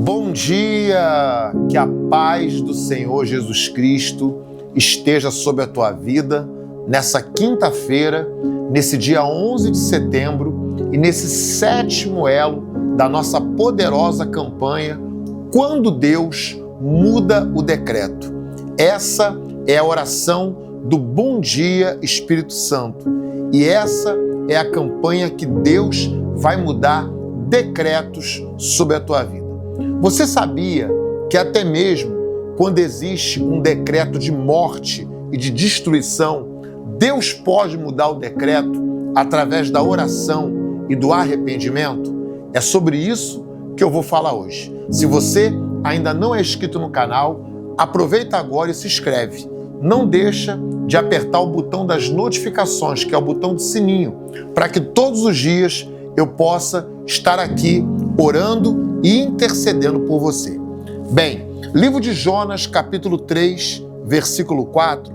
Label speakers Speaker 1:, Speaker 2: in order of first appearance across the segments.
Speaker 1: Bom dia, que a paz do Senhor Jesus Cristo esteja sobre a tua vida nessa quinta-feira, nesse dia 11 de setembro e nesse sétimo elo da nossa poderosa campanha Quando Deus Muda o Decreto. Essa é a oração do Bom Dia Espírito Santo e essa é a campanha que Deus vai mudar decretos sobre a tua vida. Você sabia que até mesmo quando existe um decreto de morte e de destruição, Deus pode mudar o decreto através da oração e do arrependimento? É sobre isso que eu vou falar hoje. Se você ainda não é inscrito no canal, aproveita agora e se inscreve. Não deixa de apertar o botão das notificações, que é o botão do sininho, para que todos os dias eu possa estar aqui orando e intercedendo por você. Bem, livro de Jonas, capítulo 3, versículo 4,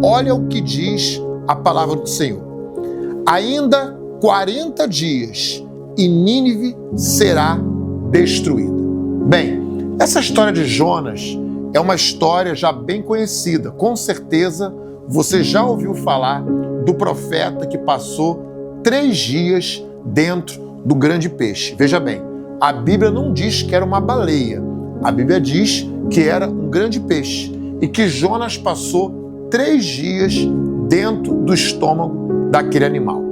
Speaker 1: olha o que diz a palavra do Senhor. Ainda 40 dias e Nínive será destruída. Bem, essa história de Jonas é uma história já bem conhecida. Com certeza você já ouviu falar do profeta que passou 3 dias dentro do grande peixe. Veja bem, a Bíblia não diz que era uma baleia. A Bíblia diz que era um grande peixe e que Jonas passou 3 dias dentro do estômago daquele animal.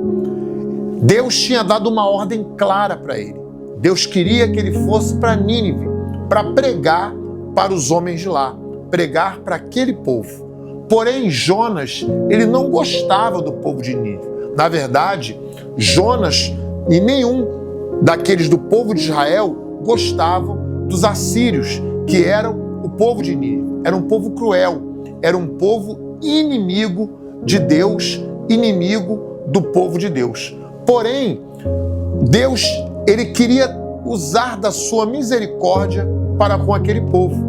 Speaker 1: Deus tinha dado uma ordem clara para ele. Deus queria que ele fosse para Nínive para pregar para os homens de lá, pregar para aquele povo. Porém, Jonas, ele não gostava do povo de Nínive. Na verdade, Jonas e nenhum daqueles do povo de Israel gostavam dos assírios, que eram o povo de Nínive. Era um povo cruel, era um povo inimigo de Deus, inimigo do povo de Deus. Porém, Deus, ele queria usar da sua misericórdia para com aquele povo.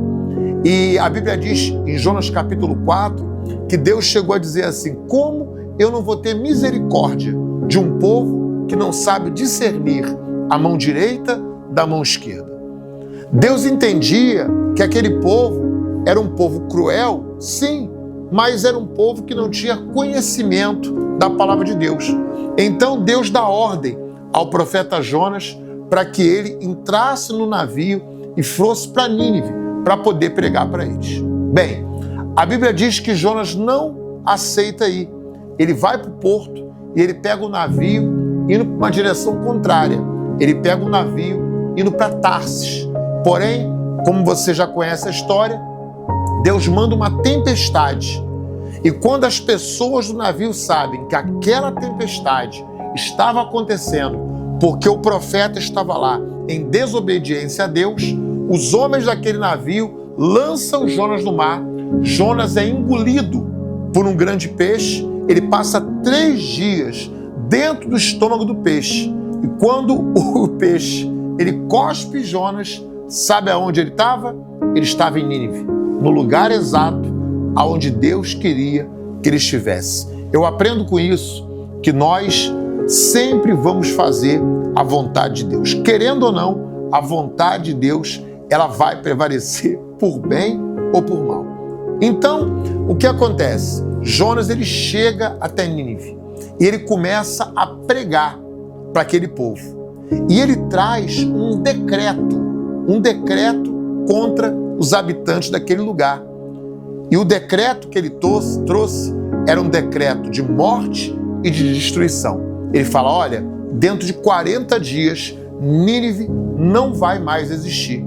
Speaker 1: E a Bíblia diz, em Jonas capítulo 4, que Deus chegou a dizer assim: como eu não vou ter misericórdia de um povo que não sabe discernir a mão direita da mão esquerda? Deus entendia que aquele povo era um povo cruel, sim, mas era um povo que não tinha conhecimento da palavra de Deus. Então Deus dá ordem ao profeta Jonas para que ele entrasse no navio e fosse para Nínive para poder pregar para eles. Bem, a Bíblia diz que Jonas não aceita ir. Ele vai para o porto e ele pega o navio indo para uma direção contrária. Ele pega o navio indo para Tarsis. Porém, como você já conhece a história, Deus manda uma tempestade. E quando as pessoas do navio sabem que aquela tempestade estava acontecendo porque o profeta estava lá em desobediência a Deus, os homens daquele navio lançam Jonas no mar. Jonas é engolido por um grande peixe. Ele passa 3 dias dentro do estômago do peixe. E quando o peixe ele cospe Jonas, sabe aonde ele estava? Ele estava em Nínive, no lugar exato aonde Deus queria que ele estivesse. Eu aprendo com isso que nós sempre vamos fazer a vontade de Deus. Querendo ou não, a vontade de Deus ela vai prevalecer por bem ou por mal. Então, o que acontece? Jonas ele chega até Nínive e ele começa a pregar para aquele povo. E ele traz um decreto contra os habitantes daquele lugar. E o decreto que ele trouxe era um decreto de morte e de destruição. Ele fala, olha, dentro de 40 dias, Nínive não vai mais existir.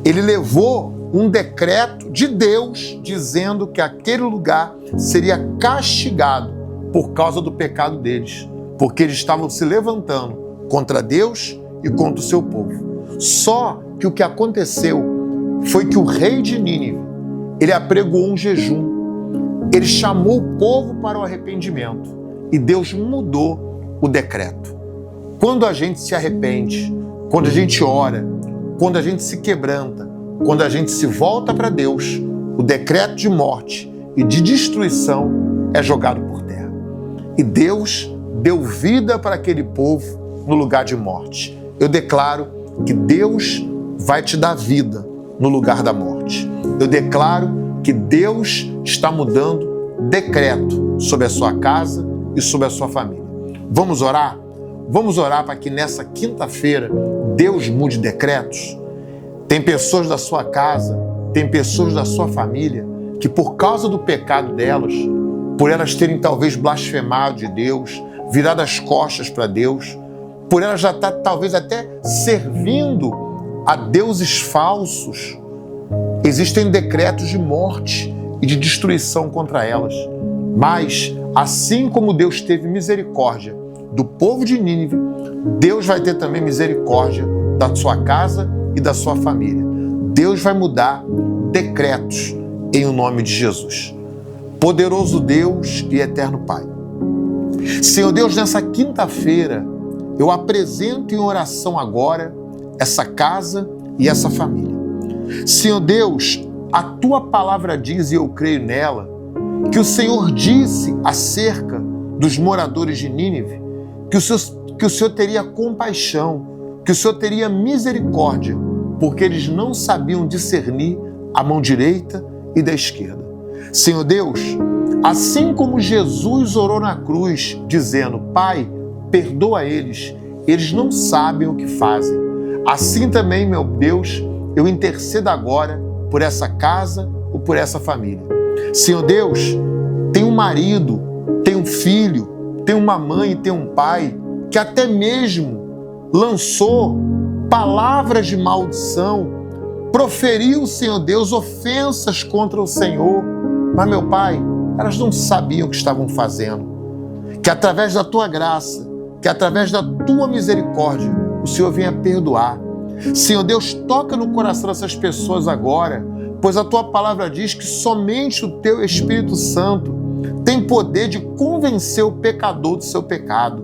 Speaker 1: Ele levou um decreto de Deus dizendo que aquele lugar seria castigado por causa do pecado deles, porque eles estavam se levantando contra Deus e contra o seu povo. Só que o que aconteceu foi que o rei de Nínive, ele apregoou um jejum, ele chamou o povo para o arrependimento e Deus mudou o decreto. Quando a gente se arrepende, quando a gente ora, quando a gente se quebranta, quando a gente se volta para Deus, o decreto de morte e de destruição é jogado por terra. E Deus deu vida para aquele povo no lugar de morte. Eu declaro que Deus vai te dar vida no lugar da morte. Eu declaro que Deus está mudando decreto sobre a sua casa e sobre a sua família. Vamos orar? Vamos orar para que nessa quinta-feira Deus mude decretos? Tem pessoas da sua casa, tem pessoas da sua família que por causa do pecado delas, por elas terem talvez blasfemado de Deus, virado as costas para Deus, por elas já estar talvez até servindo a deuses falsos, existem decretos de morte e de destruição contra elas. Mas, assim como Deus teve misericórdia do povo de Nínive, Deus vai ter também misericórdia da sua casa e da sua família. Deus vai mudar decretos em o nome de Jesus. Poderoso Deus e eterno Pai. Senhor Deus, nessa quinta-feira, eu apresento em oração agora essa casa e essa família. Senhor Deus, a Tua palavra diz, e eu creio nela, que o Senhor disse acerca dos moradores de Nínive que o Senhor teria compaixão, que o Senhor teria misericórdia, porque eles não sabiam discernir a mão direita e da esquerda. Senhor Deus, assim como Jesus orou na cruz, dizendo, Pai, perdoa eles, eles não sabem o que fazem. Assim também, meu Deus, eu intercedo agora por essa casa ou por essa família. Senhor Deus, tem um marido, tem um filho, tem uma mãe, tem um pai, que até mesmo lançou palavras de maldição, proferiu, Senhor Deus, ofensas contra o Senhor. Mas, meu Pai, elas não sabiam o que estavam fazendo. Que através da Tua graça, que através da Tua misericórdia, o Senhor venha perdoar. Senhor Deus, toca no coração dessas pessoas agora, pois a Tua palavra diz que somente o Teu Espírito Santo tem poder de convencer o pecador do seu pecado.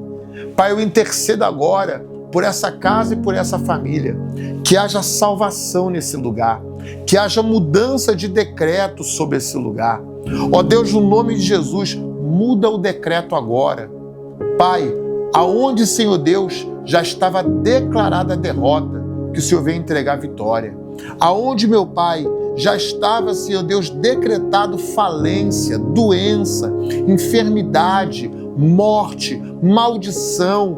Speaker 1: Pai, eu intercedo agora por essa casa e por essa família, que haja salvação nesse lugar, que haja mudança de decreto sobre esse lugar. Ó Deus, no nome de Jesus, muda o decreto agora. Pai, aonde, Senhor Deus, já estava declarada a derrota, que o Senhor venha entregar a vitória. Aonde, meu Pai, já estava, Senhor Deus, decretado falência, doença, enfermidade, morte, maldição,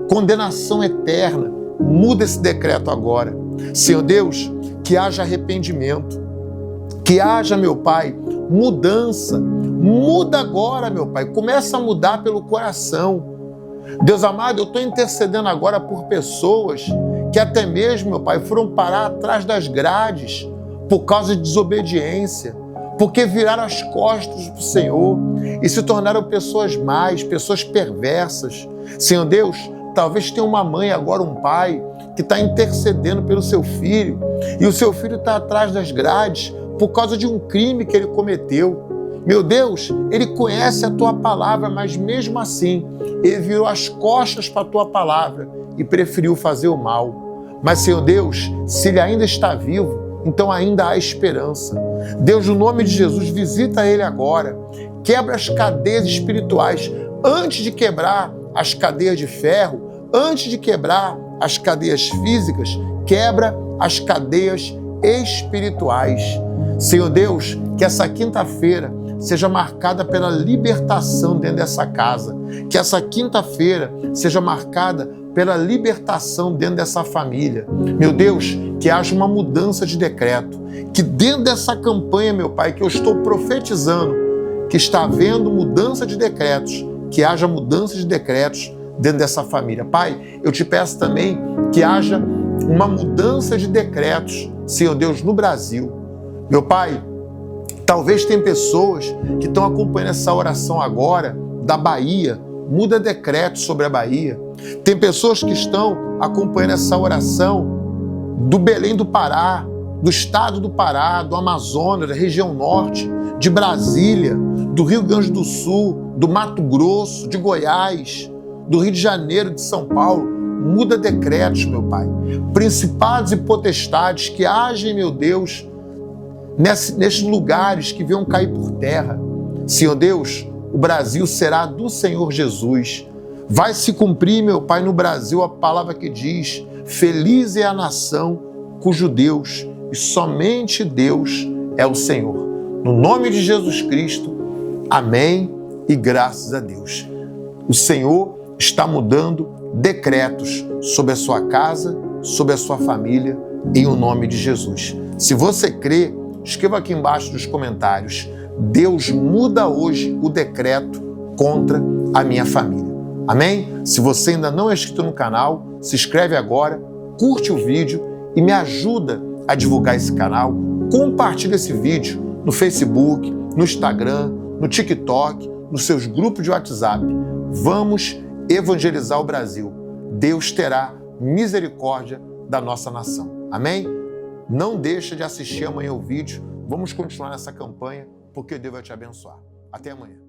Speaker 1: condenação eterna. Muda esse decreto agora. Senhor Deus, que haja arrependimento, que haja, meu Pai, mudança. Muda agora, meu Pai. Começa a mudar pelo coração. Deus amado, eu estou intercedendo agora por pessoas que até mesmo, meu Pai, foram parar atrás das grades por causa de desobediência, porque viraram as costas para o Senhor e se tornaram pessoas más, pessoas perversas. Senhor Deus, talvez tenha uma mãe agora, um pai, que está intercedendo pelo seu filho e o seu filho está atrás das grades por causa de um crime que ele cometeu. Meu Deus, ele conhece a Tua palavra, mas mesmo assim, ele virou as costas para a Tua palavra e preferiu fazer o mal. Mas, Senhor Deus, se ele ainda está vivo, então ainda há esperança. Deus, no nome de Jesus, visita ele agora. Quebra as cadeias espirituais antes de quebrar as cadeias de ferro, antes de quebrar as cadeias físicas, quebra as cadeias espirituais. Senhor Deus, que essa quinta-feira seja marcada pela libertação dentro dessa casa. Que essa quinta-feira seja marcada pela libertação dentro dessa família. Meu Deus, que haja uma mudança de decreto. Que dentro dessa campanha, meu Pai, que eu estou profetizando, que está havendo mudança de decretos, que haja mudança de decretos dentro dessa família. Pai, eu te peço também que haja uma mudança de decretos, Senhor Deus, no Brasil. Meu Pai, talvez tem pessoas que estão acompanhando essa oração agora da Bahia, muda decreto sobre a Bahia. Tem pessoas que estão acompanhando essa oração do Belém do Pará, do estado do Pará, do Amazonas, da região norte, de Brasília, do Rio Grande do Sul, do Mato Grosso, de Goiás, do Rio de Janeiro, de São Paulo. Muda decretos, meu Pai. Principados e potestades que agem, meu Deus, nesses lugares que venham cair por terra. Senhor Deus, o Brasil será do Senhor Jesus. Vai se cumprir, meu Pai, no Brasil a palavra que diz: feliz é a nação cujo Deus e somente Deus é o Senhor. No nome de Jesus Cristo, amém e graças a Deus. O Senhor está mudando decretos sobre a sua casa, sobre a sua família, em o nome de Jesus. Se você crê, escreva aqui embaixo nos comentários: Deus muda hoje o decreto contra a minha família. Amém? Se você ainda não é inscrito no canal, se inscreve agora, curte o vídeo e me ajuda a divulgar esse canal. Compartilhe esse vídeo no Facebook, no Instagram, no TikTok, nos seus grupos de WhatsApp. Vamos evangelizar o Brasil. Deus terá misericórdia da nossa nação. Amém? Não deixa de assistir amanhã o vídeo. Vamos continuar nessa campanha, porque Deus vai te abençoar. Até amanhã.